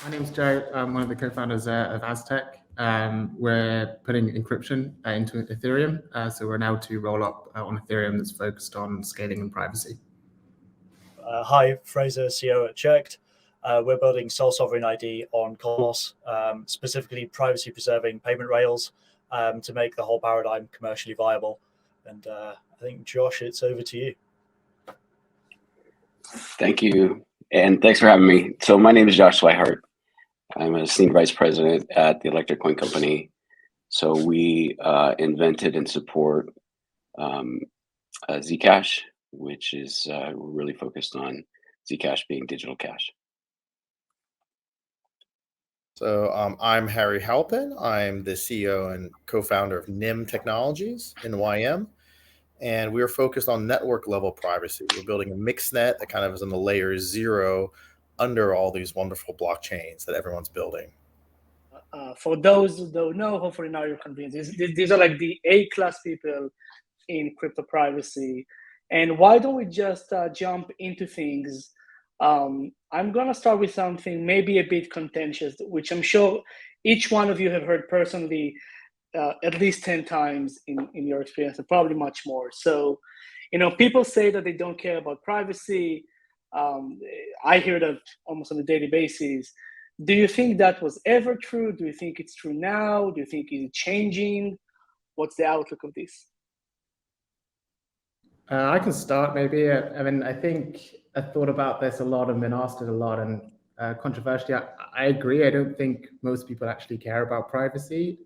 My name's Joe. I'm one of the co-founders of Aztec. We're putting encryption into Ethereum. So we're now to roll up on Ethereum that's focused on scaling and privacy. Hi, Fraser, CEO at Cheqd. We're building sole sovereign ID on Cosmos, specifically privacy-preserving payment rails to make the whole paradigm commercially viable. And I think, Josh, it's over to you. Thank you. And thanks for having me. So my name is Josh Swihart. I'm a senior vice president at the electric coin company. So we invented and support Zcash, which is really focused on Zcash being digital cash. So I'm Harry Halpin. I'm the CEO and co-founder of NYM Technologies, NYM. And we're focused on network level privacy. We're building a mixed net that kind of is in the layer 0 under all these wonderful blockchains that everyone's building. For those who don't know, hopefully now you're convinced. These are like the A-class people in crypto privacy. And why don't we just jump into things? I'm going to start with something maybe a bit contentious, which I'm sure each one of you have heard personally at least 10 times in your experience, and probably much more. So, people say that they don't care about privacy. I hear that almost on a daily basis. Do you think that was ever true? Do you think it's true now? Do you think it's changing? What's the outlook of this? I can start maybe. I think I thought about this a lot and been asked it a lot, and controversially, I agree. I don't think most people actually care about privacy,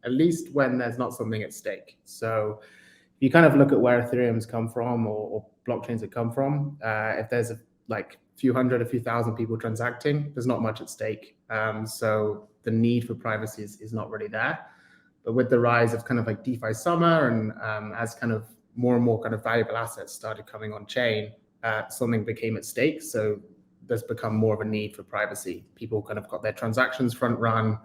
at least when there's not something at stake. So if you kind of look at where Ethereum's come from or blockchains have come from, if there's a few hundred, a few thousand people transacting, there's not much at stake. So the need for privacy is not really there. But with the rise of kind of like DeFi summer and as kind of more and more kind of valuable assets started coming on chain, something became at stake. So there's become more of a need for privacy. People kind of got their transactions front run,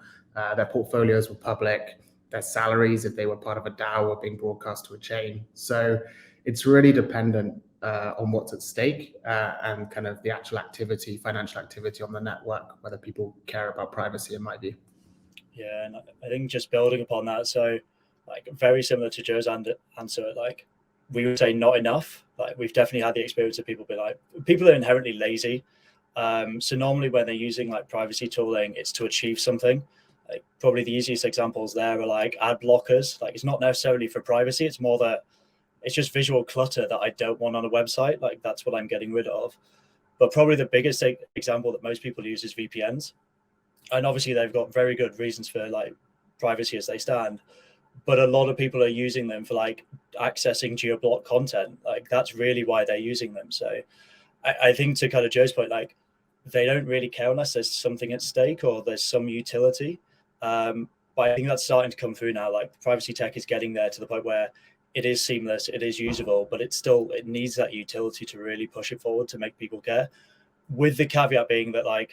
their portfolios were public, their salaries, if they were part of a DAO, were being broadcast to a chain. So it's really dependent on what's at stake and kind of the actual activity, financial activity on the network, whether people care about privacy, in my view. Yeah, and I think just building upon that, so very similar to Joe's answer, we would say not enough. We've definitely had the experience of people people are inherently lazy. So normally when they're using privacy tooling, it's to achieve something. Probably the easiest examples there are ad blockers. It's not necessarily for privacy. It's more that it's just visual clutter that I don't want on a website. That's what I'm getting rid of. But probably the biggest example that most people use is VPNs. And obviously they've got very good reasons for privacy as they stand. But a lot of people are using them for accessing geo-blocked content. That's really why they're using them. So I think to kind of Joe's point, they don't really care unless there's something at stake or there's some utility. But I think that's starting to come through now. Privacy tech is getting there to the point where it is seamless, it is usable, but it needs that utility to really push it forward to make people care. With the caveat being that I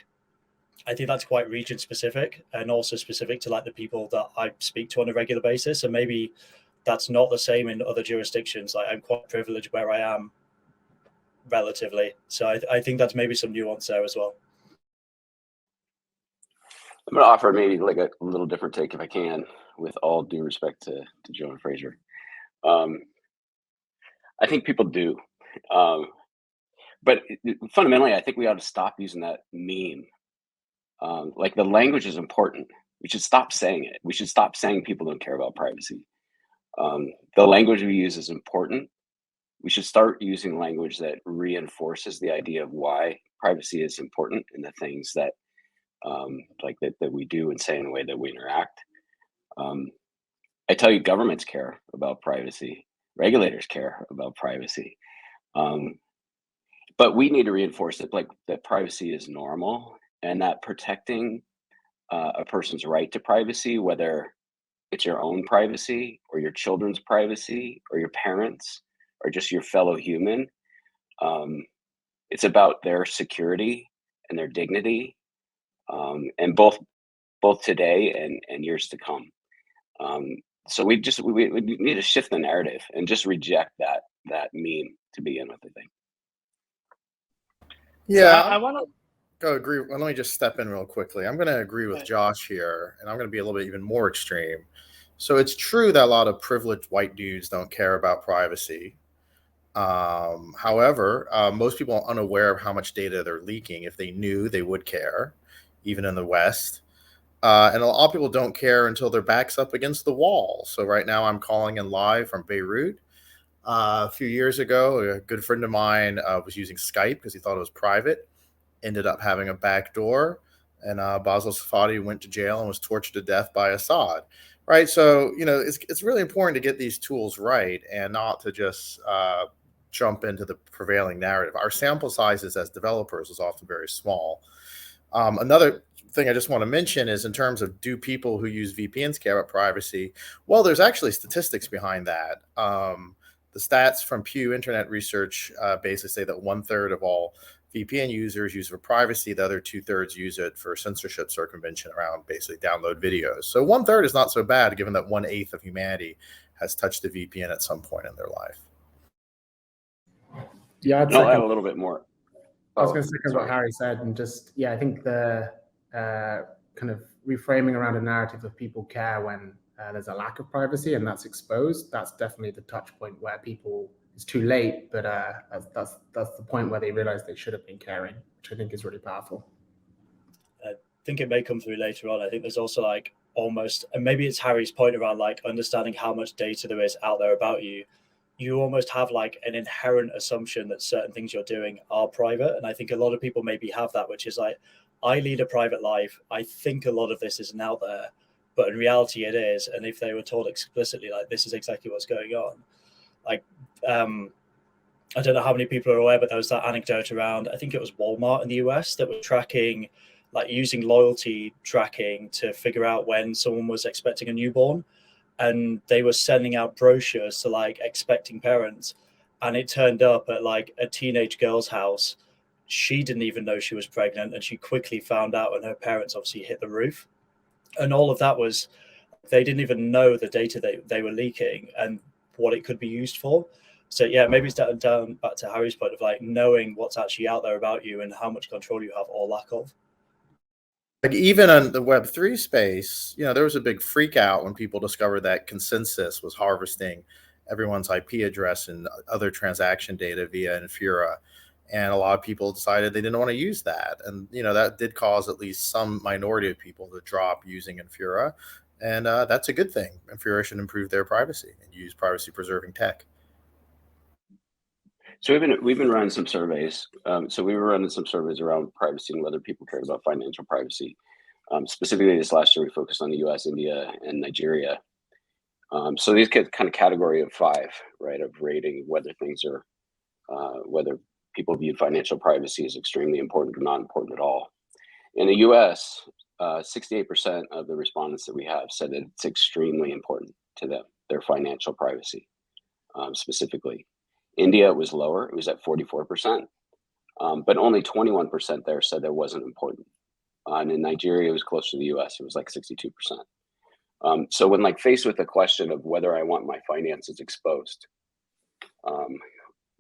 think that's quite region specific and also specific to the people that I speak to on a regular basis. And maybe that's not the same in other jurisdictions. I'm quite privileged where I am relatively. So I think that's maybe some nuance there as well. I'm going to offer maybe a little different take if I can, with all due respect to Joe and Fraser. I think people do. But fundamentally, I think we ought to stop using that meme. The language is important. We should stop saying it. We should stop saying people don't care about privacy. The language we use is important. We should start using language that reinforces the idea of why privacy is important in the things that that we do and say in the way that we interact. I tell you, governments care about privacy. Regulators care about privacy. But we need to reinforce it that privacy is normal and that protecting a person's right to privacy, whether it's your own privacy or your children's privacy or your parents or just your fellow human, it's about their security and their dignity, and both today and years to come. So we need to shift the narrative and just reject that meme to begin with, I think. Yeah, so I want to go agree. Well, let me just step in real quickly. I'm going to agree with Josh here, and I'm going to be a little bit even more extreme. So it's true that a lot of privileged white dudes don't care about privacy. However, most people are unaware of how much data they're leaking. If they knew, they would care, even in the West. And a lot of people don't care until their back's up against the wall. So right now I'm calling in live from Beirut. A few years ago, a good friend of mine was using Skype because he thought it was private, ended up having a back door, and Basil Safadi went to jail and was tortured to death by Assad. Right. So, it's really important to get these tools right and not to just jump into the prevailing narrative. Our sample sizes as developers is often very small. Another thing I just want to mention is in terms of do people who use VPNs care about privacy? Well, there's actually statistics behind that. The stats from Pew Internet Research basically say that 1/3 of all VPN users use it for privacy. The other 2/3 use it for censorship circumvention around basically download videos. So 1/3 is not so bad, given that 1/8 of humanity has touched a VPN at some point in their life. Yeah, I'll add a little bit more. I was going to second what Harry said, and just, I think the kind of reframing around a narrative of people care when there's a lack of privacy and that's exposed, that's definitely the touch point where people, it's too late, but that's the point where they realize they should have been caring, which I think is really powerful. I think it may come through later on. I think there's also like almost, and maybe it's Harry's point around like understanding how much data there is out there about you. You almost have like an inherent assumption that certain things you're doing are private. And I think a lot of people maybe have that, which is like, I lead a private life. I think a lot of this isn't out there, but in reality it is. And if they were told explicitly, like, this is exactly what's going on, like, I don't know how many people are aware, but there was that anecdote around, I think it was Walmart in the US that was tracking, like using loyalty tracking to figure out when someone was expecting a newborn. And they were sending out brochures to like expecting parents. And it turned up at like a teenage girl's house. She didn't even know she was pregnant. And she quickly found out, and her parents obviously hit the roof. And all of that was, they didn't even know the data they were leaking and what it could be used for. So yeah, maybe it's down back to Harry's point of like knowing what's actually out there about you and how much control you have or lack of. Like even in the Web3 space, there was a big freak out when people discovered that Consensus was harvesting everyone's IP address and other transaction data via Infura. And a lot of people decided they didn't want to use that. And, that did cause at least some minority of people to drop using Infura. And that's a good thing. Infura should improve their privacy and use privacy preserving tech. So we've been running some surveys. So we were running some surveys around privacy and whether people cared about financial privacy. Specifically, this last year we focused on the U.S., India, and Nigeria. So these get kind of category of 5, right, of rating whether things are whether people view financial privacy as extremely important or not important at all. In the U.S., 68% of the respondents that we have said that it's extremely important to them, their financial privacy, specifically. India was lower; it was at 44%, but only 21% there said that wasn't important. And in Nigeria, it was close to the U.S. It was like 62%. So when like faced with the question of whether I want my finances exposed,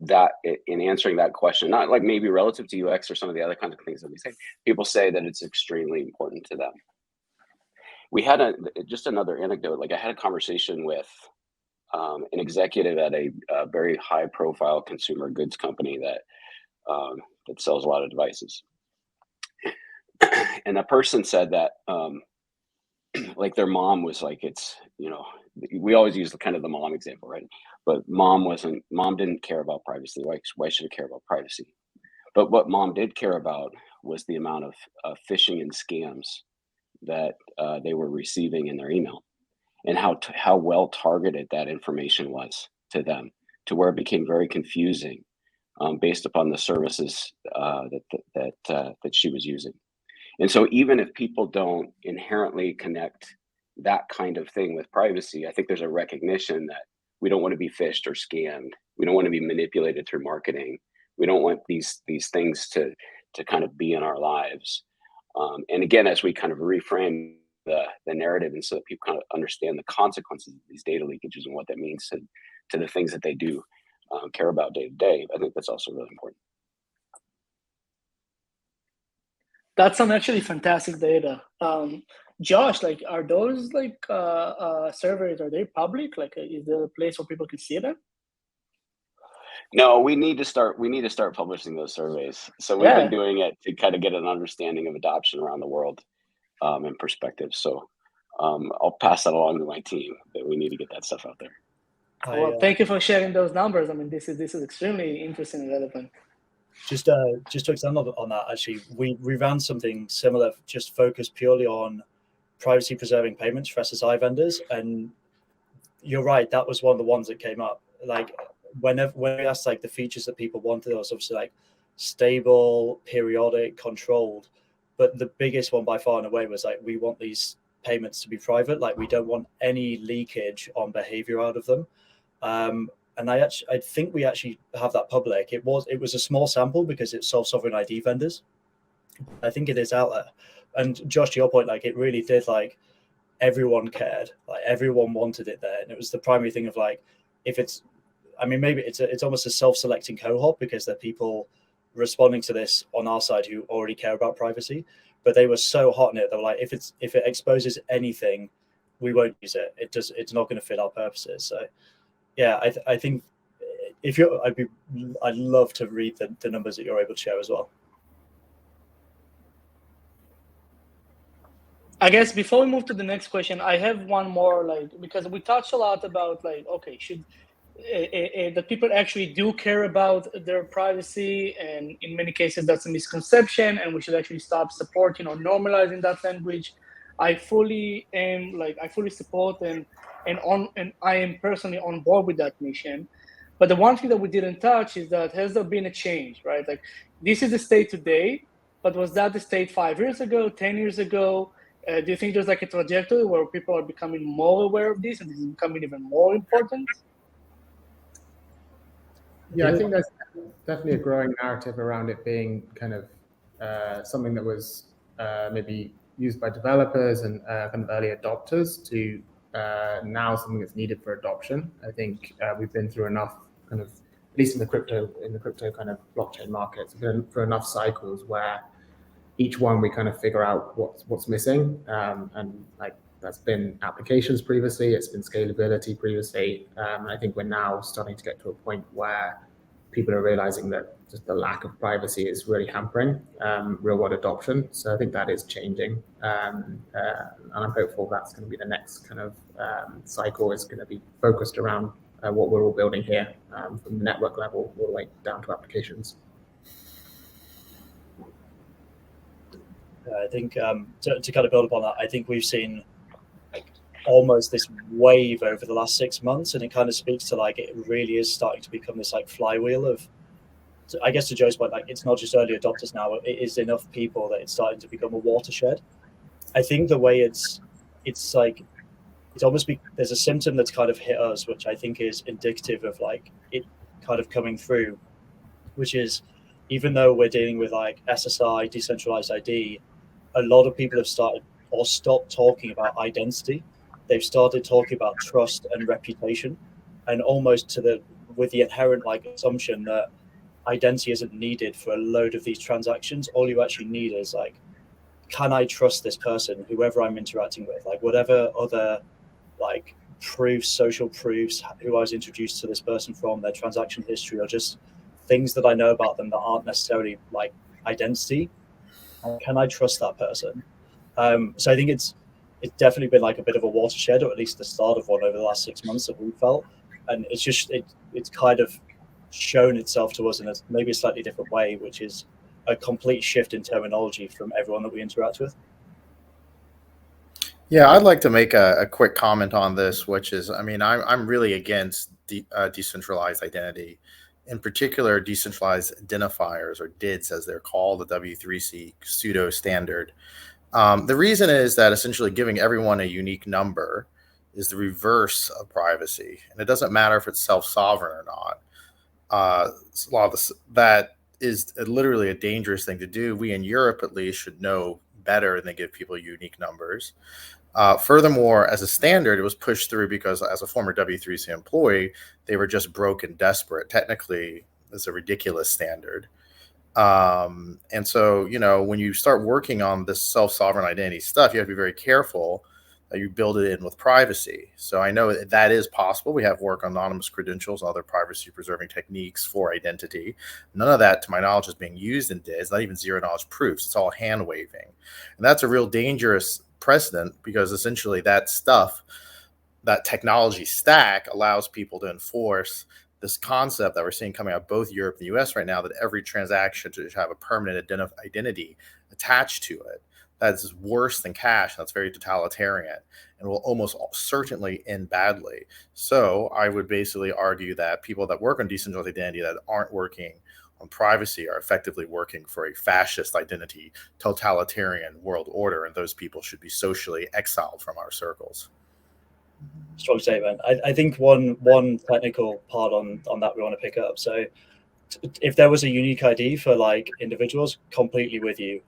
that in answering that question, not like maybe relative to UX or some of the other kinds of things that we say, people say that it's extremely important to them. We had just another anecdote. Like I had a conversation with an executive at a very high-profile consumer goods company that sells a lot of devices, and that person said that like their mom was like, it's, we always use the kind of the mom example, right? But mom didn't care about privacy. Why should it care about privacy? But what mom did care about was the amount of phishing and scams that they were receiving in their email, and how well targeted that information was to them, to where it became very confusing based upon the services that she was using. And so even if people don't inherently connect that kind of thing with privacy, I think there's a recognition that we don't want to be phished or scammed. We don't want to be manipulated through marketing. We don't want these things to kind of be in our lives. And again, as we kind of reframe the narrative, and so that people kind of understand the consequences of these data leakages and what that means to the things that they do care about day to day, I think that's also really important. That's some actually fantastic data. Josh, like, are those like surveys, are they public? Like, is there a place where people can see them? No, we need to start publishing those surveys. So we've been doing it to kind of get an understanding of adoption around the world and perspective. So I'll pass that along to my team that we need to get that stuff out there. Well, thank you for sharing those numbers. I mean, this is extremely interesting and relevant. Just to expand on that, actually, we ran something similar, just focused purely on privacy preserving payments for SSI vendors. And you're right, that was one of the ones that came up. Like when we asked like the features that people wanted, it was obviously like stable, periodic, controlled. But the biggest one by far and away was like, we want these payments to be private. Like we don't want any leakage on behavior out of them. And I think we actually have that public. It was a small sample because it's self-sovereign ID vendors. I think it is out there. And Josh, to your point, like it really did, like everyone cared, like everyone wanted it there. And it was the primary thing of like, maybe it's almost a self-selecting cohort because there are people responding to this on our side who already care about privacy, but they were so hot in it. They were like, if it exposes anything, we won't use it. It's not going to fit our purposes. So yeah, I think I'd love to read the numbers that you're able to share as well. I guess before we move to the next question, I have one more, like, because we touched a lot about like, okay, should that people actually do care about their privacy, and in many cases that's a misconception, and we should actually stop supporting or normalizing that language. I fully support and I am personally on board with that mission. But the one thing that we didn't touch is that has there been a change, right? Like this is the state today, but was that the state 5 years ago, 10 years ago? Do you think there's like a trajectory where people are becoming more aware of this and this is becoming even more important? Yeah, I think there's definitely a growing narrative around it being kind of something that was maybe used by developers and kind of early adopters to now something that's needed for adoption. I think we've been through enough kind of, at least in the crypto kind of blockchain markets, we've been through enough cycles where each one we kind of figure out what's missing, and like that's been applications previously, it's been scalability previously, and I think we're now starting to get to a point where people are realizing that just the lack of privacy is really hampering real world adoption. So I think that is changing, and I'm hopeful that's going to be the next kind of cycle is going to be focused around what we're all building here, from the network level all the way down to applications. I think to kind of build upon that, I think we've seen like almost this wave over the last 6 months, and it kind of speaks to like it really is starting to become this like flywheel of, I guess to Joe's point, like it's not just early adopters now, it is enough people that it's starting to become a watershed. I think the way it's like it's almost there's a symptom that's kind of hit us, which I think is indicative of like it kind of coming through, which is even though we're dealing with like SSI, decentralized ID, a lot of people have started or stopped talking about identity. They've started talking about trust and reputation, and almost with the inherent like assumption that identity isn't needed for a load of these transactions. All you actually need is like, can I trust this person, whoever I'm interacting with, like whatever other like proofs, social proofs, who I was introduced to this person from, their transaction history, or just things that I know about them that aren't necessarily like identity. Can I trust that person? So I think it's definitely been like a bit of a watershed, or at least the start of one over the last 6 months that we felt. And it's just, it's kind of shown itself to us in maybe a slightly different way, which is a complete shift in terminology from everyone that we interact with. Yeah, I'd like to make a quick comment on this, which is, I mean, I'm really against decentralized identity. In particular, decentralized identifiers, or DIDs as they're called, the W3C pseudo standard. The reason is that essentially giving everyone a unique number is the reverse of privacy. And it doesn't matter if it's self-sovereign or not. That is literally a dangerous thing to do. We in Europe, at least, should know better than give people unique numbers. Furthermore, as a standard, it was pushed through because as a former W3C employee, they were just broke and desperate. Technically, it's a ridiculous standard. And so, when you start working on this self-sovereign identity stuff, you have to be very careful that you build it in with privacy. So I know that is possible. We have work on anonymous credentials, other privacy preserving techniques for identity. None of that, to my knowledge, is being used in DID. It's not even zero knowledge proofs. It's all hand waving. And that's a real dangerous precedent, because essentially that stuff, that technology stack, allows people to enforce this concept that we're seeing coming out of both Europe and the US right now, that every transaction should have a permanent identity attached to it. That's worse than cash. That's very totalitarian and will almost certainly end badly. So I would basically argue that people that work on decentralized identity that aren't working on privacy are effectively working for a fascist identity, totalitarian world order, and those people should be socially exiled from our circles. Strong statement. I think one technical part on that we want to pick up. So if there was a unique ID for like individuals, completely with you.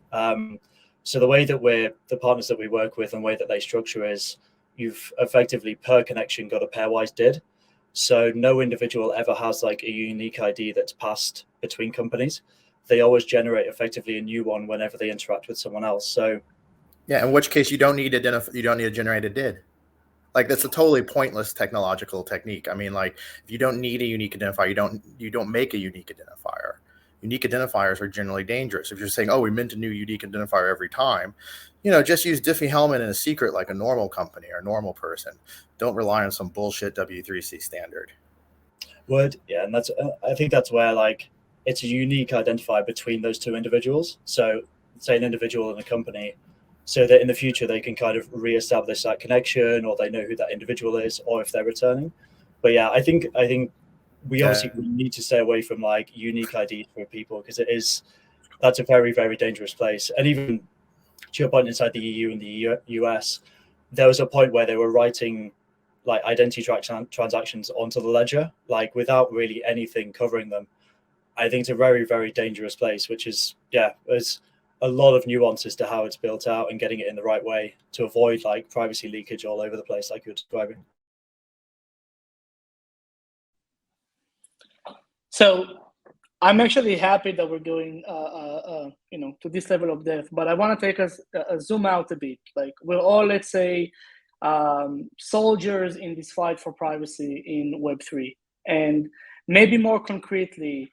So the way that the partners that we work with and the way that they structure is you've effectively per connection got a pairwise DID. So no individual ever has like a unique ID that's passed between companies. They always generate effectively a new one whenever they interact with someone else. So yeah, in which case you don't need to generate a DID. Like, that's a totally pointless technological technique. I mean, like, if you don't need a unique identifier, you don't make a unique identifier. Unique identifiers are generally dangerous. If you're saying, oh, we mint a new unique identifier every time, just use Diffie-Hellman in a secret like a normal company or a normal person. Don't rely on some bullshit W3C standard. Yeah, and I think that's where like it's a unique identifier between those two individuals. So say an individual and a company, so that in the future they can kind of reestablish that connection, or they know who that individual is, or if they're returning. But yeah, I think we obviously need to stay away from like unique ID for people, because that's a very, very dangerous place. And even to your point, inside the EU and the US, there was a point where they were writing like identity transactions onto the ledger, like without really anything covering them. I think it's a very, very dangerous place, which is, there's a lot of nuances to how it's built out and getting it in the right way to avoid like privacy leakage all over the place, like you're describing. So I'm actually happy that we're going, to this level of depth, but I want to take us zoom out a bit. Like, we're all, let's say, soldiers in this fight for privacy in Web3, and maybe more concretely,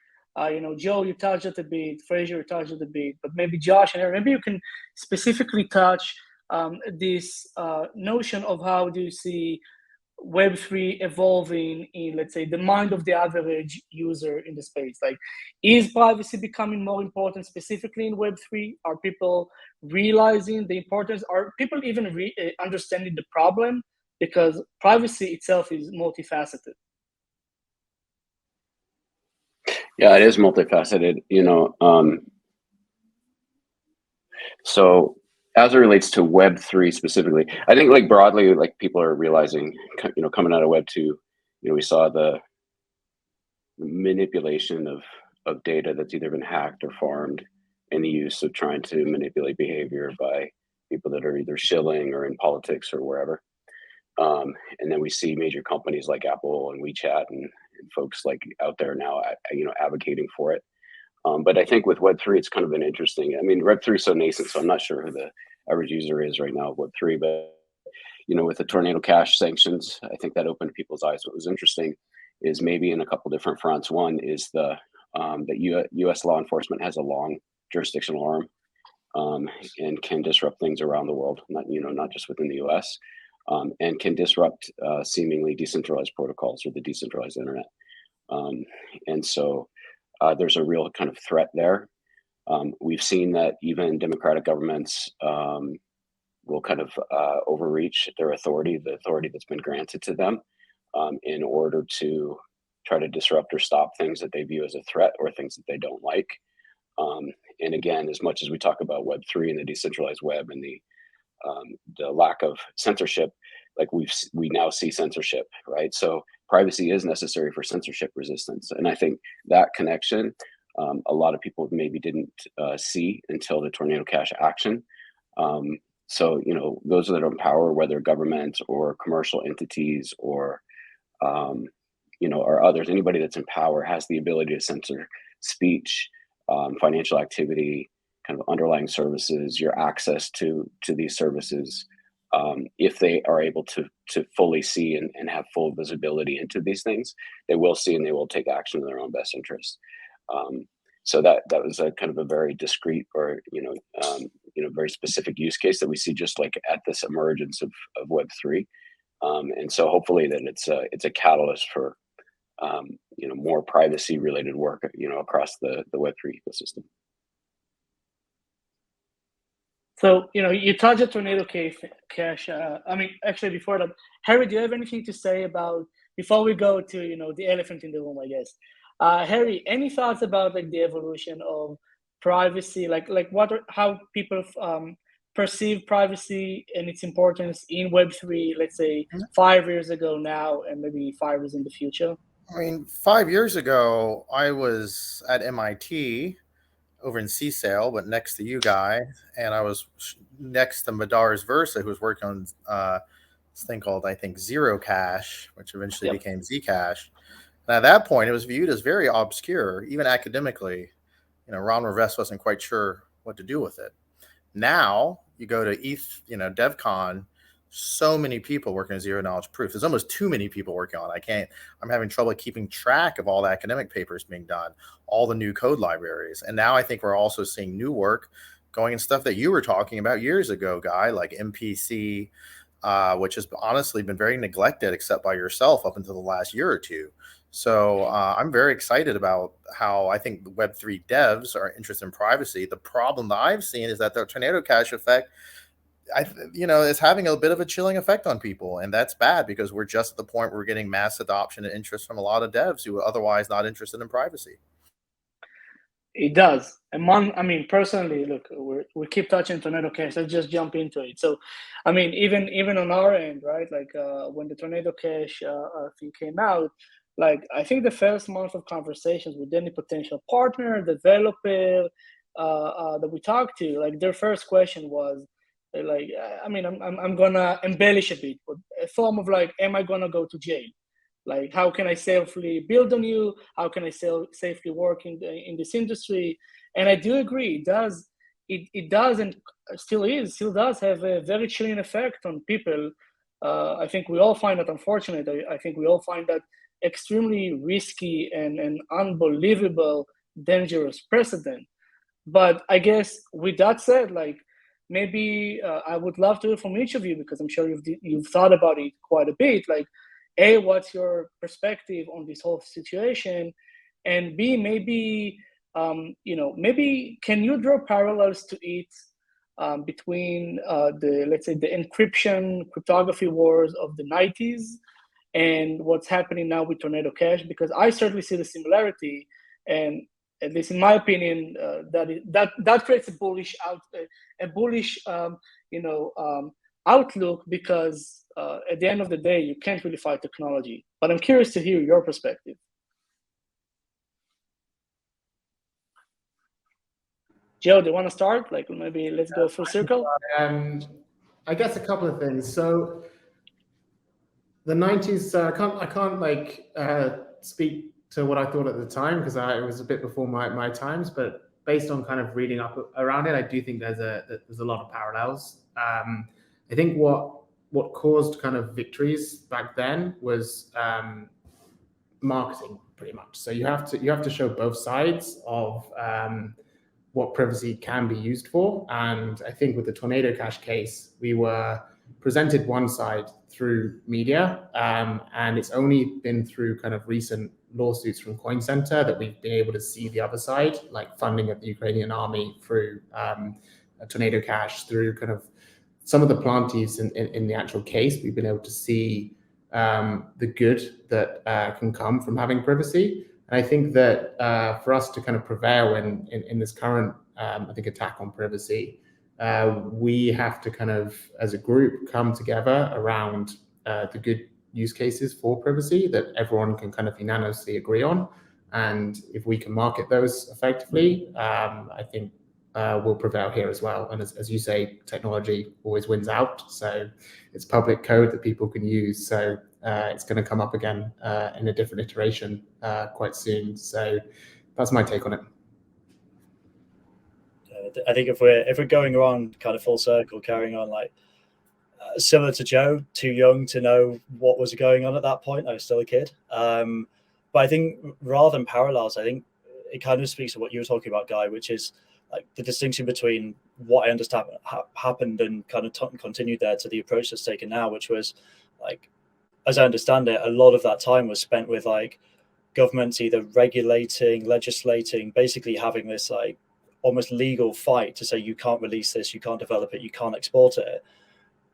Joe, you touched it a bit, Fraser, you touched it a bit, but maybe Josh, and maybe you can specifically touch this notion of how do you see Web3 evolving in, let's say, the mind of the average user in the space. Like, is privacy becoming more important specifically in Web3? Are people realizing the importance? Are people even understanding the problem? Because privacy itself is multifaceted. Yeah, it is multifaceted, so as it relates to Web3 specifically, I think like broadly, like people are realizing, coming out of Web2, we saw the manipulation of data that's either been hacked or farmed, and the use of trying to manipulate behavior by people that are either shilling or in politics or wherever. And then we see major companies like Apple and WeChat and folks like out there now, advocating for it. But I think with Web3, it's kind of been interesting. I mean, Web3 is so nascent, so I'm not sure who the average user is right now of Web3. But, with the Tornado Cash sanctions, I think that opened people's eyes. What was interesting is maybe in a couple different fronts. One is that U.S. law enforcement has a long jurisdictional arm, and can disrupt things around the world, not just within the U.S., and can disrupt seemingly decentralized protocols or the decentralized internet. And so there's a real kind of threat there. We've seen that even democratic governments will kind of overreach their authority, the authority that's been granted to them, in order to try to disrupt or stop things that they view as a threat or things that they don't like. And again, as much as we talk about Web3 and the decentralized web and the lack of censorship, like we now see censorship, right? So privacy is necessary for censorship resistance. And I think that connection, a lot of people maybe didn't see until the Tornado Cash action. So, those that are in power, whether government or commercial entities or, or others, anybody that's in power has the ability to censor speech, financial activity, kind of underlying services, your access to these services, if they are able to fully see and have full visibility into these things, they will see and they will take action in their own best interest. So that was a kind of a very discrete or very specific use case that we see just like at this emergence of Web3, and so hopefully that it's a catalyst for more privacy related work across the Web3 ecosystem. So, you touched on Tornado Cash. Actually, before that, Harry, do you have anything to say about, before we go to, the elephant in the room, I guess? Harry, any thoughts about like the evolution of privacy, how people perceive privacy and its importance in Web3, let's say 5 years ago now, and maybe 5 years in the future? 5 years ago, I was at MIT over in CSAIL, but next to you guys, and I was next to Madar's Versa, who was working on this thing called, I think, Zero Cash, which eventually became Zcash. And at that point, it was viewed as very obscure, even academically. Ron Rivest wasn't quite sure what to do with it. Now you go to ETH, DevCon, so many people working on zero knowledge proof. There's almost too many people working on it. I'm having trouble keeping track of all the academic papers being done, all the new code libraries. And now I think we're also seeing new work going in stuff that you were talking about years ago, Guy, like MPC, which has honestly been very neglected except by yourself up until the last year or two. So I'm very excited about how I think the Web3 devs are interested in privacy. The problem that I've seen is that the Tornado Cash effect, it's having a bit of a chilling effect on people. And that's bad because we're just at the point where we're getting mass adoption and interest from a lot of devs who are otherwise not interested in privacy. It does. Personally, look, we keep touching Tornado Cash. Let's just jump into it. So, even on our end, right? Like when the Tornado Cash thing came out, like I think the first month of conversations with any potential partner, developer that we talked to, like their first question was, like, I'm gonna embellish a bit, but a form of like, am I gonna go to jail? Like, how can I safely build on you? How can I safely work in this industry? And I do agree, it does and still does have a very chilling effect on people. I think we all find that unfortunate. I think we all find that extremely risky and unbelievable, dangerous precedent. But I guess with that said, like, maybe I would love to hear from each of you, because I'm sure you've thought about it quite a bit. Like, A, what's your perspective on this whole situation? And B, maybe can you draw parallels to it between the encryption cryptography wars of the 90s and what's happening now with Tornado Cash? Because I certainly see the similarity, and at least in my opinion, that creates a bullish outlook, because at the end of the day, you can't really fight technology. But I'm curious to hear your perspective. Joe, do you want to start? Like, maybe let's go full circle. I guess a couple of things. So the 90s, I can't speak to what I thought at the time, because it was a bit before my times, but based on kind of reading up around it, I do think there's a lot of parallels. I think what caused kind of victories back then was marketing, pretty much. So you have to show both sides of what privacy can be used for. And I think with the Tornado Cash case, we were presented one side through media, and it's only been through kind of recent lawsuits from Coin Center that we've been able to see the other side, like funding of the Ukrainian army through Tornado Cash, through kind of some of the plantees in the actual case. We've been able to see the good that can come from having privacy. And I think that for us to kind of prevail in this current, attack on privacy, we have to kind of, as a group, come together around the good use cases for privacy that everyone can kind of unanimously agree on. And if we can market those effectively, I think will prevail here as well. And as you say, technology always wins out. So it's public code that people can use. So it's going to come up again in a different iteration quite soon. So that's my take on it. I think if we're going around kind of full circle, carrying on, like similar to Joe, too young to know what was going on at that point. I was still a kid. But I think rather than parallels, I think it kind of speaks to what you were talking about, Guy, which is like the distinction between what I understand happened and kind of continued there to the approach that's taken now, which was like, as I understand it, a lot of that time was spent with like governments either regulating, legislating, basically having this like almost legal fight to say you can't release this, you can't develop it, you can't export it.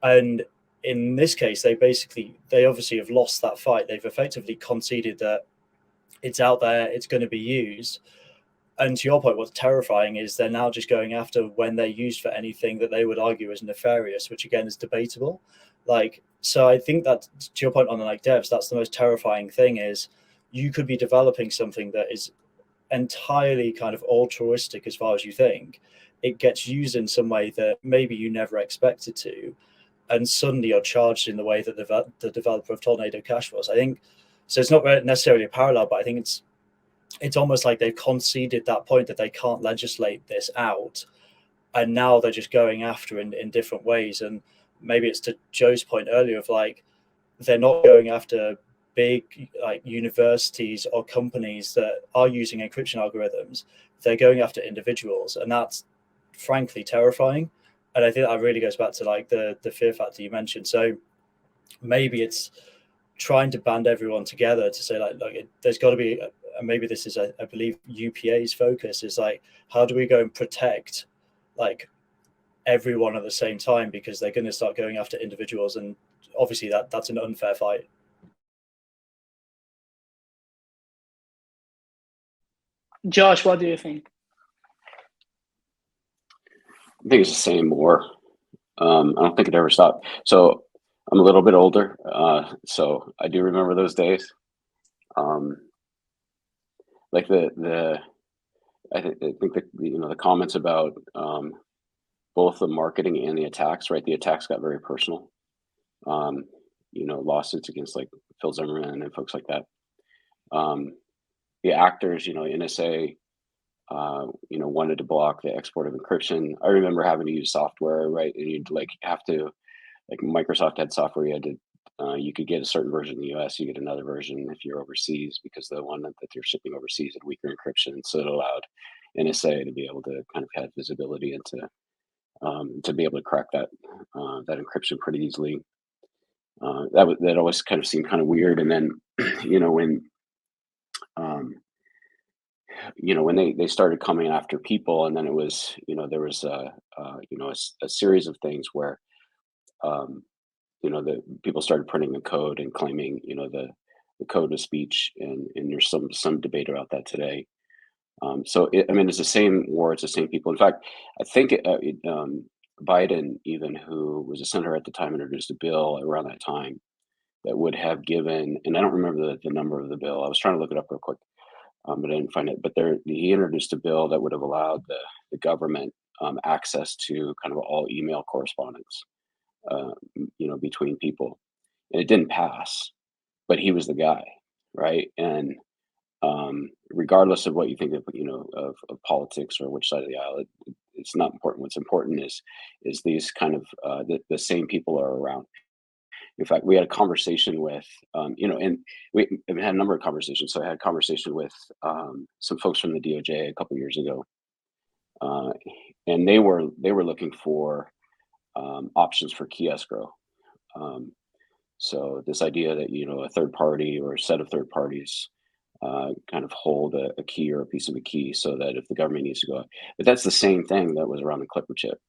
And in this case, they obviously have lost that fight. They've effectively conceded that it's out there, it's going to be used. And to your point, what's terrifying is they're now just going after when they're used for anything that they would argue is nefarious, which again is debatable. Like, so I think that to your point on the like devs, that's the most terrifying thing is you could be developing something that is entirely kind of altruistic as far as you think. It gets used in some way that maybe you never expected to. And suddenly you're charged in the way that the developer of Tornado Cash was. I think, so it's not necessarily a parallel, but I think it's almost like they've conceded that point that they can't legislate this out. And now they're just going after in different ways. And maybe it's to Joe's point earlier of like, they're not going after big like universities or companies that are using encryption algorithms. They're going after individuals. And that's frankly terrifying. And I think that really goes back to like the fear factor you mentioned. So maybe it's trying to band everyone together to say like, look, there's got to be, maybe this is, I believe UPA's focus is like, how do we go and protect like everyone at the same time? Because they're going to start going after individuals. And obviously that's an unfair fight. Josh, what do you think? I think it's the same war. I don't think it ever stopped. So I'm a little bit older, so I do remember those days. Like I think that the comments about both the marketing and the attacks, right? The attacks got very personal. Lawsuits against like Phil Zimmerman and folks like that. The actors, NSA. Wanted to block the export of encryption. I remember having to use software, right? And you'd like have to, like Microsoft had software you had to, you could get a certain version in the US, you get another version if you're overseas because the one that you're shipping overseas had weaker encryption. So it allowed NSA to be able to kind of have visibility into, to be able to crack that encryption pretty easily. That always kind of seemed kind of weird. And then, when they started coming after people, and then it was, there was a series of things where, the people started printing the code and claiming, the code of speech, and there's some debate about that today. It's the same war, it's the same people. In fact, I think Biden, even who was a senator at the time, introduced a bill around that time that would have given, and I don't remember the number of the bill. I was trying to look it up real quick. But I didn't find it. But he introduced a bill that would have allowed the government access to kind of all email correspondence, between people. And it didn't pass, but he was the guy, right? And regardless of what you think of, of politics or which side of the aisle, it's not important. What's important is these kind of the same people are around. In fact, we had a conversation with, and we had a number of conversations. So I had a conversation with some folks from the DOJ a couple years ago, and they were looking for options for key escrow. So this idea that a third party or a set of third parties kind of hold a key or a piece of a key, so that if the government needs to go, but that's the same thing that was around the Clipper chip.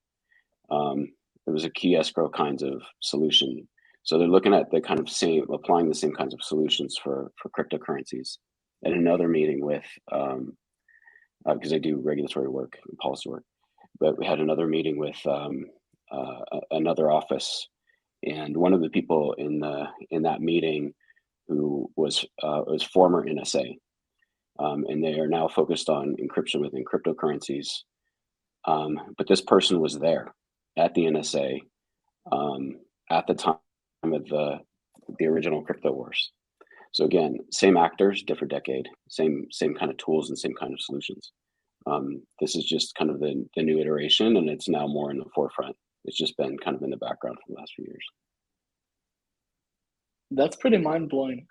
It was a key escrow kinds of solution. So they're looking at the kind of applying the same kinds of solutions for cryptocurrencies. At another meeting with, because I do regulatory work and policy work, but we had another meeting with another office, and one of the people in that meeting who was former NSA, and they are now focused on encryption within cryptocurrencies. But this person was there at the NSA at the time of the original crypto wars. So again, same actors, different decade, same kind of tools and same kind of solutions. This is just kind of the new iteration, and it's now more in the forefront. It's just been kind of in the background for the last few years. That's pretty mind-blowing.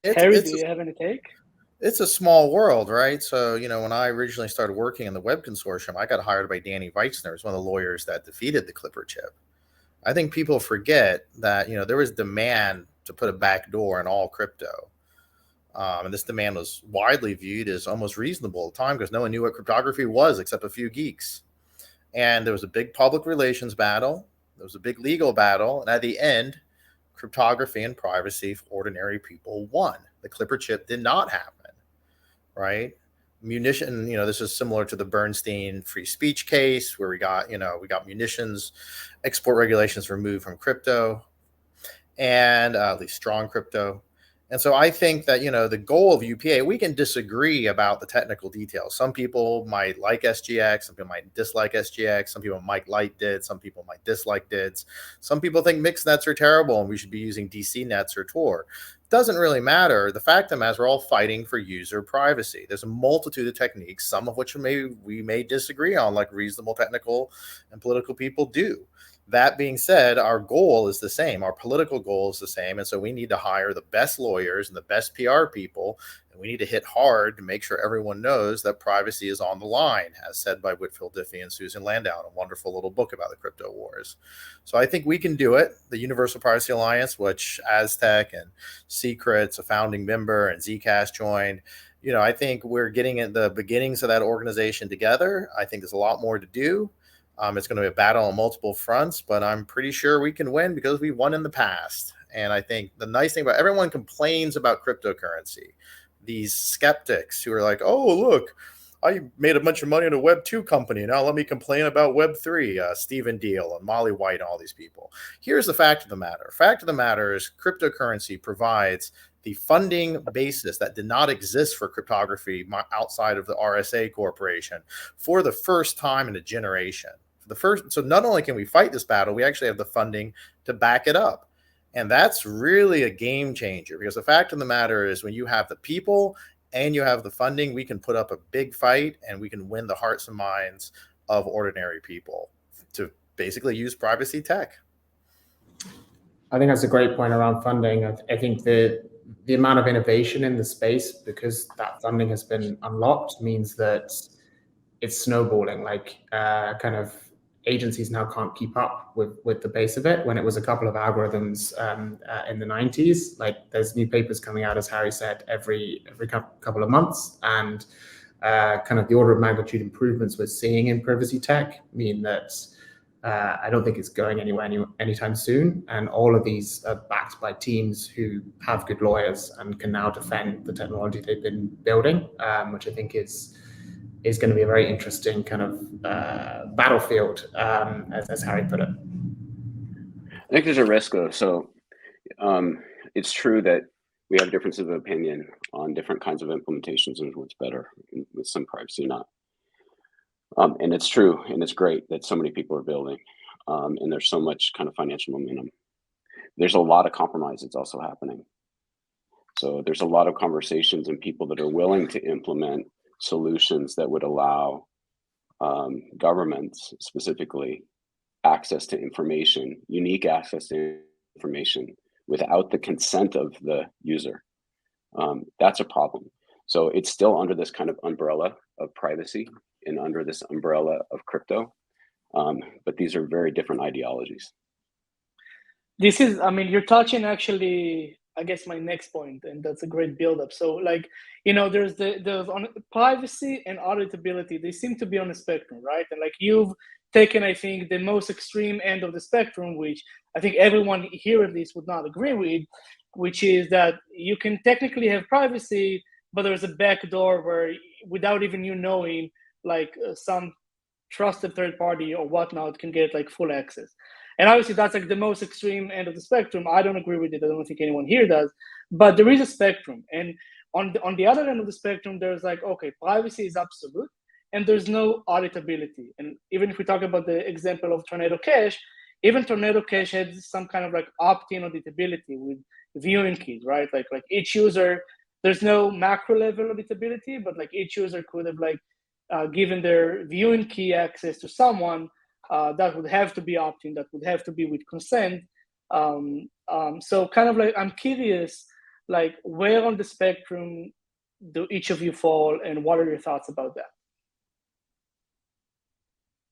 Harry, do you have any take? It's a small world, right? So, when I originally started working in the Web Consortium, I got hired by Danny Weitzner, who's one of the lawyers that defeated the Clipper chip. I think people forget that, there was demand to put a backdoor in all crypto. And this demand was widely viewed as almost reasonable at the time because no one knew what cryptography was except a few geeks. And there was a big public relations battle. There was a big legal battle. And at the end, cryptography and privacy for ordinary people won. The Clipper chip did not happen, right? Munition, this is similar to the Bernstein free speech case where we got munitions export regulations removed from crypto, and at least strong crypto. And so I think that, the goal of UPA, we can disagree about the technical details. Some people might like SGX, some people might dislike SGX, some people might like DIDs, some people might dislike DIDs. Some people think mixed nets are terrible and we should be using DC nets or Tor. Doesn't really matter. The fact of the matter is we're all fighting for user privacy. There's a multitude of techniques, some of which we may disagree on, like reasonable technical and political people do. That being said, our goal is the same. Our political goal is the same. And so we need to hire the best lawyers and the best PR people. And we need to hit hard to make sure everyone knows that privacy is on the line, as said by Whitfield Diffie and Susan Landau in a wonderful little book about the crypto wars. So I think we can do it. The Universal Privacy Alliance, which Aztec and Secret's a founding member and Zcash joined, I think we're getting at the beginnings of that organization together. I think there's a lot more to do. It's going to be a battle on multiple fronts, but I'm pretty sure we can win because we won in the past. And I think the nice thing about everyone complains about cryptocurrency. These skeptics who are like, oh, look, I made a bunch of money in a Web 2 company. Now let me complain about Web 3, Stephen Deal and Molly White and all these people. Here's the fact of the matter. Fact of the matter is cryptocurrency provides the funding basis that did not exist for cryptography outside of the RSA Corporation for the first time in a generation. So not only can we fight this battle, we actually have the funding to back it up. And that's really a game changer because the fact of the matter is when you have the people and you have the funding, we can put up a big fight and we can win the hearts and minds of ordinary people to basically use privacy tech. I think that's a great point around funding. I think the amount of innovation in the space, because that funding has been unlocked, means that it's snowballing. Kind of agencies now can't keep up with the pace of it. When it was a couple of algorithms in the 90s, there's new papers coming out, as Harry said, every couple of months, and kind of the order of magnitude improvements we're seeing in privacy tech mean that I don't think it's going anywhere anytime soon. And all of these are backed by teams who have good lawyers and can now defend the technology they've been building, which I think is going to be a very interesting kind of battlefield, as Harry put it. I think there's a risk though. So it's true that we have differences of opinion on different kinds of implementations and what's better with some privacy, not. And it's true, and it's great that so many people are building, and there's so much kind of financial momentum. There's a lot of compromise that's also happening. So there's a lot of conversations and people that are willing to implement solutions that would allow governments specifically access to information, unique access to information without the consent of the user. That's a problem. So it's still under this kind of umbrella of privacy and under this umbrella of crypto. But these are very different ideologies. This is, you're touching actually, I guess, my next point, and that's a great build-up. So there's the on privacy and auditability, they seem to be on a spectrum, right? And you've taken, I think, the most extreme end of the spectrum, which I think everyone here at least would not agree with, which is that you can technically have privacy, but there's a backdoor where without even you knowing, some trusted third party or whatnot can get full access. And obviously that's the most extreme end of the spectrum. I don't agree with it. I don't think anyone here does, but there is a spectrum. And on the other end of the spectrum, there's okay, privacy is absolute and there's no auditability. And even if we talk about the example of Tornado Cash, even Tornado Cash has some kind of opt-in auditability with viewing keys, right? Like each user, there's no macro level auditability, but each user could have given their viewing key access to someone, that would have to be opt-in, that would have to be with consent. So kind of like, I'm curious, like where on the spectrum do each of you fall, and what are your thoughts about that?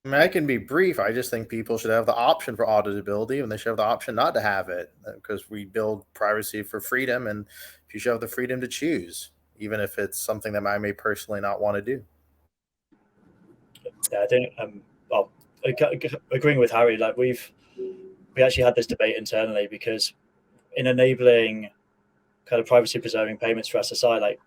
I mean, I can be brief. I just think people should have the option for auditability, and they should have the option not to have it, because we build privacy for freedom, and you should have the freedom to choose, even if it's something that I may personally not want to do. Yeah, I think agreeing with Harry, like we actually had this debate internally, because in enabling kind of privacy preserving payments for SSI, like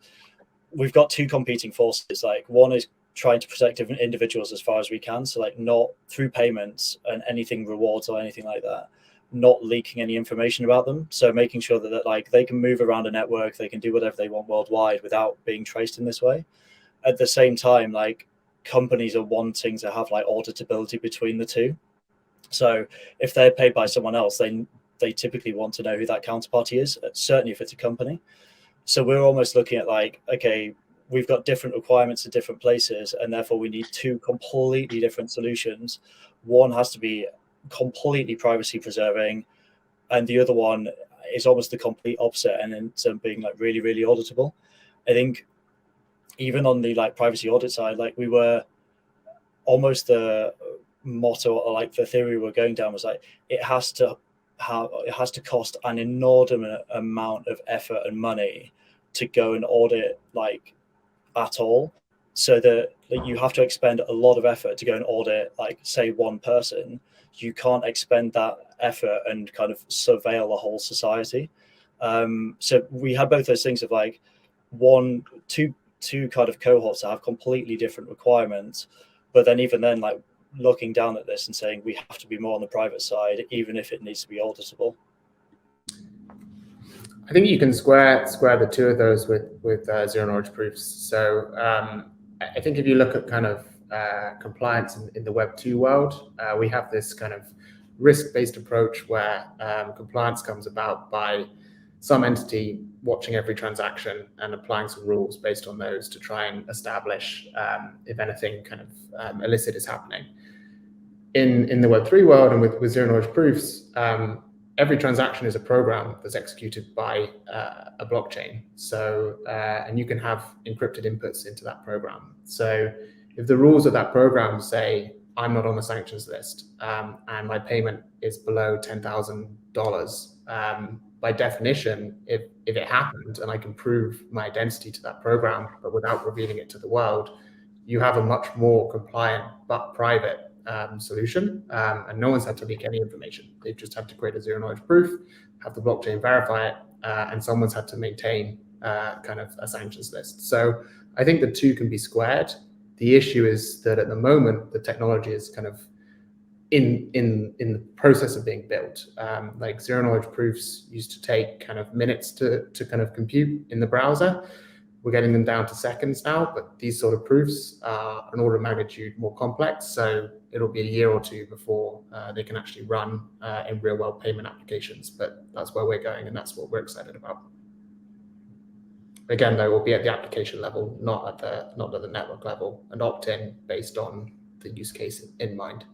we've got two competing forces. Like one is trying to protect different individuals as far as we can, so like not through payments and anything rewards or anything like that, not leaking any information about them, so making sure that like they can move around a network, they can do whatever they want worldwide without being traced in this way. At the same time, like companies are wanting to have like auditability between the two, so if they're paid by someone else, they typically want to know who that counterparty is, certainly if it's a company. So we're almost looking at like, okay, we've got different requirements in different places, and therefore we need two completely different solutions. One has to be completely privacy preserving, and the other one is almost the complete opposite, and ends up being like really, really auditable. I think even on the like privacy audit side, like we were almost the motto, or like the theory we were going down was like, it has to cost an inordinate amount of effort and money to go and audit like at all, so that you have to expend a lot of effort to go and audit like say one person. You can't expend that effort and kind of surveil a whole society. So we had both those things of like two kind of cohorts that have completely different requirements, but then even then, like looking down at this and saying we have to be more on the private side, even if it needs to be auditable. I think you can square the two of those with zero knowledge proofs. So I think if you look at kind of compliance in the Web2 world, we have this kind of risk-based approach where compliance comes about by some entity watching every transaction and applying some rules based on those to try and establish if anything kind of illicit is happening. In the Web3 world and with zero knowledge proofs, every transaction is a program that's executed by a blockchain. So, and you can have encrypted inputs into that program. So if the rules of that program say, I'm not on the sanctions list and my payment is below $10,000, by definition, if it happened and I can prove my identity to that program, but without revealing it to the world, you have a much more compliant but private solution, and no one's had to leak any information. They've just had to create a zero knowledge proof, have the blockchain verify it, and someone's had to maintain kind of a sanctions list. So I think the two can be squared. The issue is that at the moment, the technology is kind of in the process of being built. Like zero knowledge proofs used to take kind of minutes to kind of compute in the browser. We're getting them down to seconds now, but these sort of proofs are an order of magnitude more complex. So it'll be a year or two before they can actually run in real world payment applications. But that's where we're going, and that's what we're excited about. Again, though, we'll be at the application level, not at the network level, and opt-in based on the use case in mind.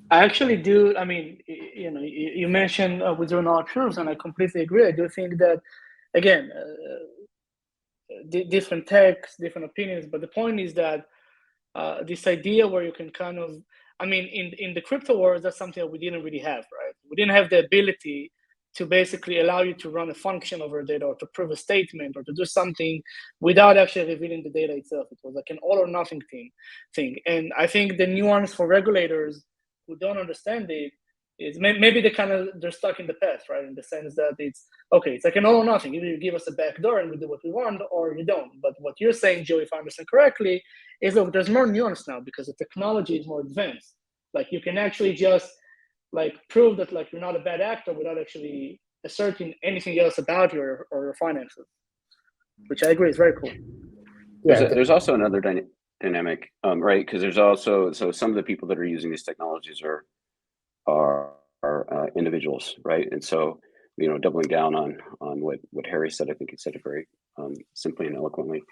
I actually do. I mean, you know, you mentioned with zero knowledge proofs, and I completely agree. I do think that, again, different techs, different opinions, but the point is that this idea where you can kind of, I mean, in the crypto world, that's something that we didn't really have, right? We didn't have the ability to basically allow you to run a function over data or to prove a statement or to do something without actually revealing the data itself. It was like an all or nothing thing. And I think the nuance for regulators who don't understand it is maybe they're stuck in the past, right? In the sense that it's like an all or nothing. Either you give us a backdoor and we do what we want, or you don't. But what you're saying, Joe, if I understand correctly, is look, there's more nuance now because the technology is more advanced. Like you can actually just like prove that like you're not a bad actor without actually asserting anything else about you or your finances, which I agree is very cool. There's also another dynamic, right? Because there's also, so some of the people that are using these technologies are individuals, right? And so, doubling down on what Harry said, I think he said it very simply and eloquently.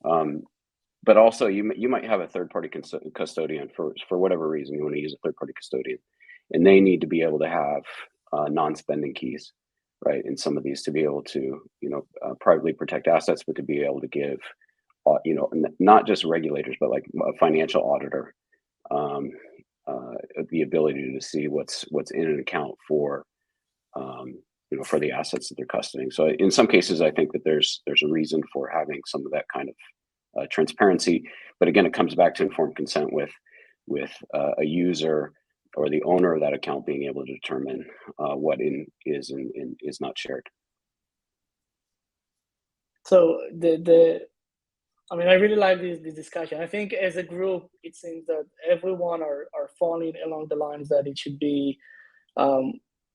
But also, you might have a third-party custodian for whatever reason you want to use a third-party custodian, and they need to be able to have non-spending keys, right? In some of these to be able to, privately protect assets, but to be able to give, not just regulators, but like a financial auditor, the ability to see what's in an account for, for the assets that they're custodying. So in some cases, I think that there's a reason for having some of that kind of transparency, but again, it comes back to informed consent with a user or the owner of that account being able to determine what is and is not shared. So I really like this discussion. I think as a group, it seems that everyone are falling along the lines that it should be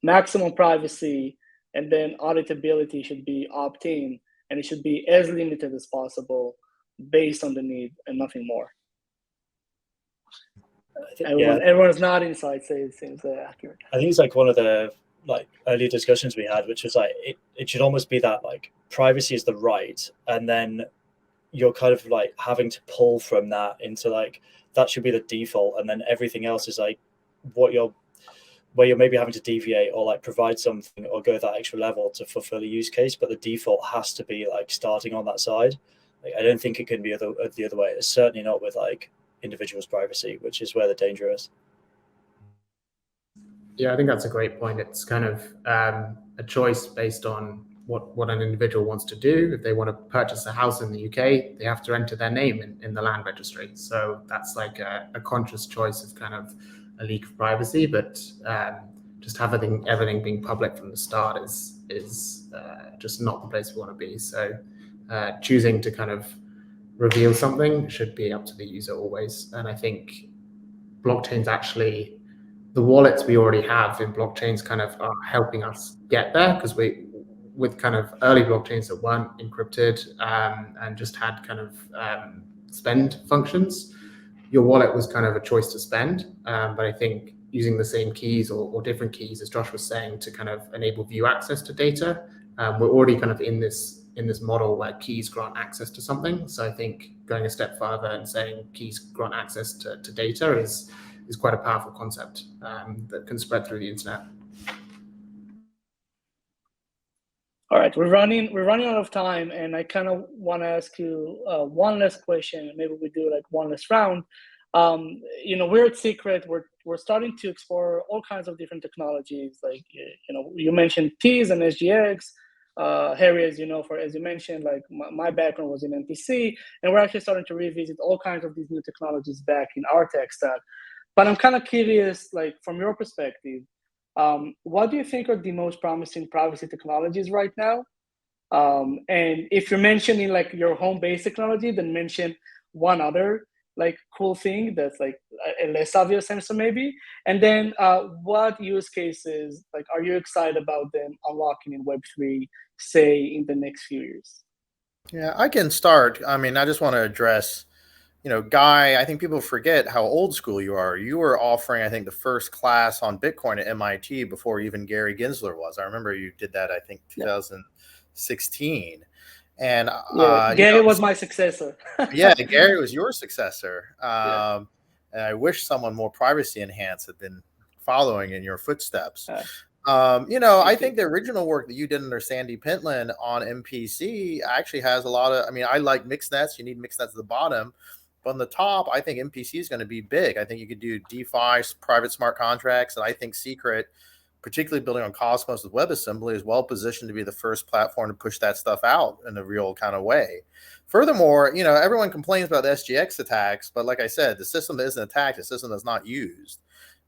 maximum privacy, and then auditability should be opt-in, and it should be as limited as possible, based on the need and nothing more. Everyone's nodding, so I'd say it seems accurate. I think it's like one of the early discussions we had, which was like it should almost be that like privacy is the right, and then you're kind of like having to pull from that into like that should be the default, and then everything else is like where you're maybe having to deviate or like provide something or go that extra level to fulfill a use case, but the default has to be like starting on that side. Like, I don't think it can be the other way. It's certainly not with like individuals' privacy, which is where the danger is. Yeah, I think that's a great point. It's kind of a choice based on what an individual wants to do. If they want to purchase a house in the UK, they have to enter their name in the land registry. So that's like a conscious choice of kind of a leak of privacy, but just everything being public from the start is just not the place we want to be. So choosing to kind of reveal something should be up to the user always. And I think blockchains actually, the wallets we already have in blockchains kind of are helping us get there, because with kind of early blockchains that weren't encrypted and just had kind of spend functions, your wallet was kind of a choice to spend. But I think using the same keys or different keys, as Josh was saying, to kind of enable view access to data, we're already kind of in this model where keys grant access to something. So I think going a step further and saying keys grant access to data is quite a powerful concept that can spread through the internet. All right, we're running out of time, and I kind of want to ask you one last question. Maybe we do like one last round. We're at Secret. We're starting to explore all kinds of different technologies. Like you mentioned T's and SGX. Harry, as you mentioned, like my background was in MPC, and we're actually starting to revisit all kinds of these new technologies back in our tech stack. But I'm kind of curious, like from your perspective, what do you think are the most promising privacy technologies right now? And if you're mentioning like your home-based technology, then mention one other like cool thing that's like a less obvious answer maybe. And then what use cases like are you excited about them unlocking in Web3, say in the next few years? Yeah, I can start. I mean, I just want to address, Guy, I think people forget how old school you are. You were offering, I think, the first class on Bitcoin at MIT before even Gary Gensler was. I remember you did that, I think, 2016. And Gary was my successor. Yeah, Gary was your successor. And I wish someone more privacy enhanced had been following in your footsteps. I think the original work that you did under Sandy Pentland on MPC actually has a lot of, I like mixed nets. You need mixed nets at the bottom. But on the top, I think MPC is going to be big. I think you could do DeFi, private smart contracts. And I think Secret, particularly building on Cosmos with WebAssembly, is well positioned to be the first platform to push that stuff out in a real kind of way. Furthermore, everyone complains about the SGX attacks, but like I said, the system that isn't attacked, the system that's not used.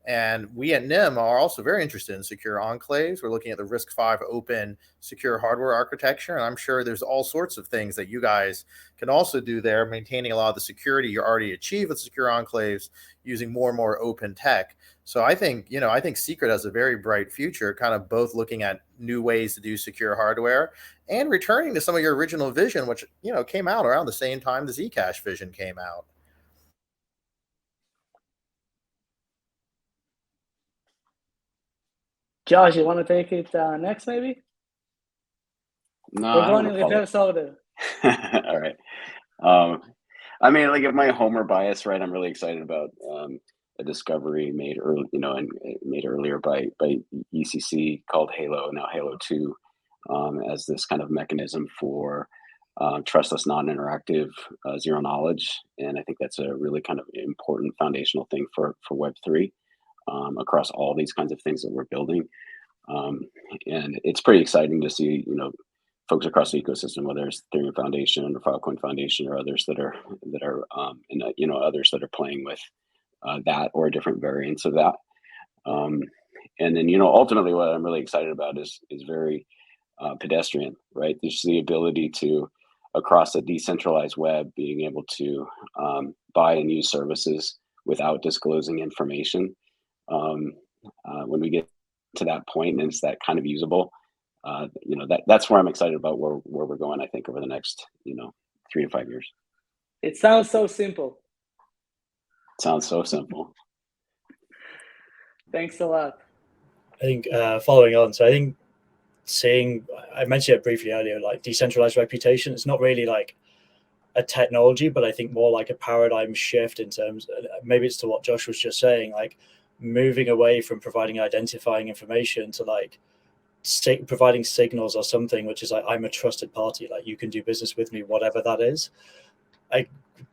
And we at NYM are also very interested in secure enclaves. We're looking at the RISC-V open secure hardware architecture. And I'm sure there's all sorts of things that you guys can also do there, maintaining a lot of the security you already achieve with secure enclaves using more and more open tech. So I think Secret has a very bright future, kind of both looking at new ways to do secure hardware and returning to some of your original vision, which, came out around the same time the Zcash vision came out. Josh, you want to take it next, maybe? No, we're going in reverse order. All right. I mean, like, if my homer bias, right, I'm really excited about a discovery made early, and made earlier by ECC called Halo, now Halo 2, as this kind of mechanism for trustless, non-interactive, zero knowledge. And I think that's a really kind of important foundational thing for Web3 across all these kinds of things that we're building. And it's pretty exciting to see, folks across the ecosystem, whether it's Ethereum Foundation or Filecoin Foundation or others that are and others that are playing with that or different variants of that. And then, ultimately what I'm really excited about is very pedestrian, right? There's the ability to, across a decentralized web, being able to buy and use services without disclosing information. When we get to that point and it's that kind of usable, that's where I'm excited about where we're going, I think, over the next 3 to 5 years. It sounds so simple. Sounds so simple. Thanks a lot. I think following on, so I think I mentioned it briefly earlier, like decentralized reputation, it's not really like a technology, but I think more like a paradigm shift in terms, maybe it's to what Josh was just saying, like moving away from providing identifying information to like providing signals or something, which is like, I'm a trusted party, like you can do business with me, whatever that is. I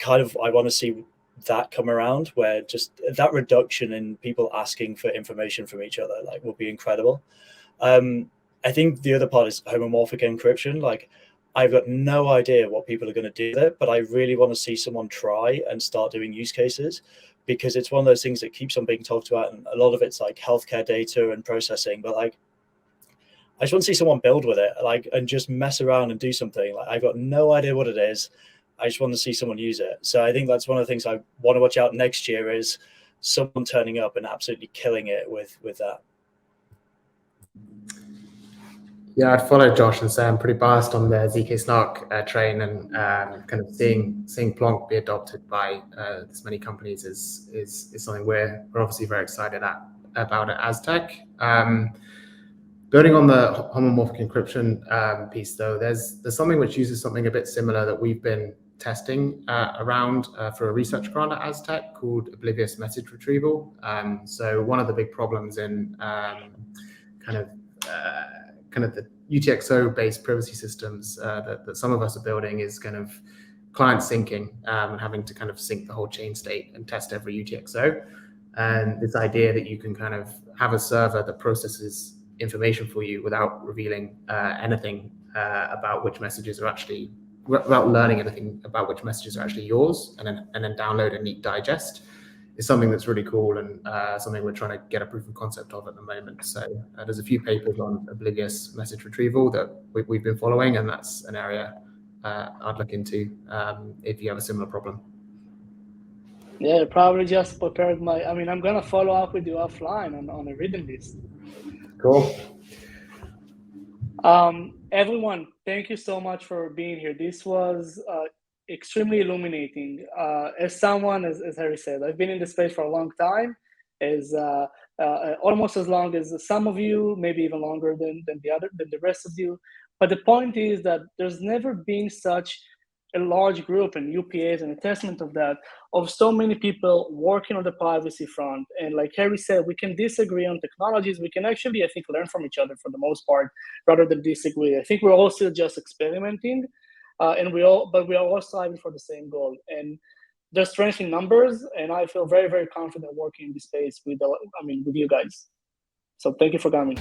want to see that come around, where just that reduction in people asking for information from each other, like, will be incredible. I think the other part is homomorphic encryption. Like, I've got no idea what people are going to do with it, but I really want to see someone try and start doing use cases, because it's one of those things that keeps on being talked about, and a lot of it's like healthcare data and processing, but like, I just want to see someone build with it, like, and just mess around and do something. Like, I've got no idea what it is. I just want to see someone use it. So I think that's one of the things I want to watch out next year, is someone turning up and absolutely killing it with that. Yeah, I'd follow Josh and say I'm pretty biased on the ZK Snark train, and kind of seeing Plonk be adopted by this many companies is something we're obviously very excited about at Aztec. Building on the homomorphic encryption piece, though, there's something which uses something a bit similar that we've been testing around for a research grant at Aztec called oblivious message retrieval. So one of the big problems in kind of the UTXO-based privacy systems that some of us are building is kind of client syncing and having to kind of sync the whole chain state and test every UTXO. And this idea that you can kind of have a server that processes information for you without revealing anything about which messages are actually, without learning anything about which messages are actually yours, and then download a neat digest, is something that's really cool, and something we're trying to get a proof of concept of at the moment. So there's a few papers on oblivious message retrieval that we've been following, and that's an area I'd look into if you have a similar problem. Yeah, probably just prepared I'm going to follow up with you offline on a reading list. Cool. Everyone, thank you so much for being here. This was extremely illuminating. As someone, as Harry said, I've been in the space for a long time, almost as long as some of you, maybe even longer than the rest of you. But the point is that there's never been such a large group, and UPA is an attestament of that, of so many people working on the privacy front. And like Harry said, we can disagree on technologies. We can actually, I think, learn from each other for the most part, rather than disagree. I think we're all still just experimenting, but we are all striving for the same goal. And there's strength in numbers, and I feel very, very confident working in this space with you guys. So thank you for coming.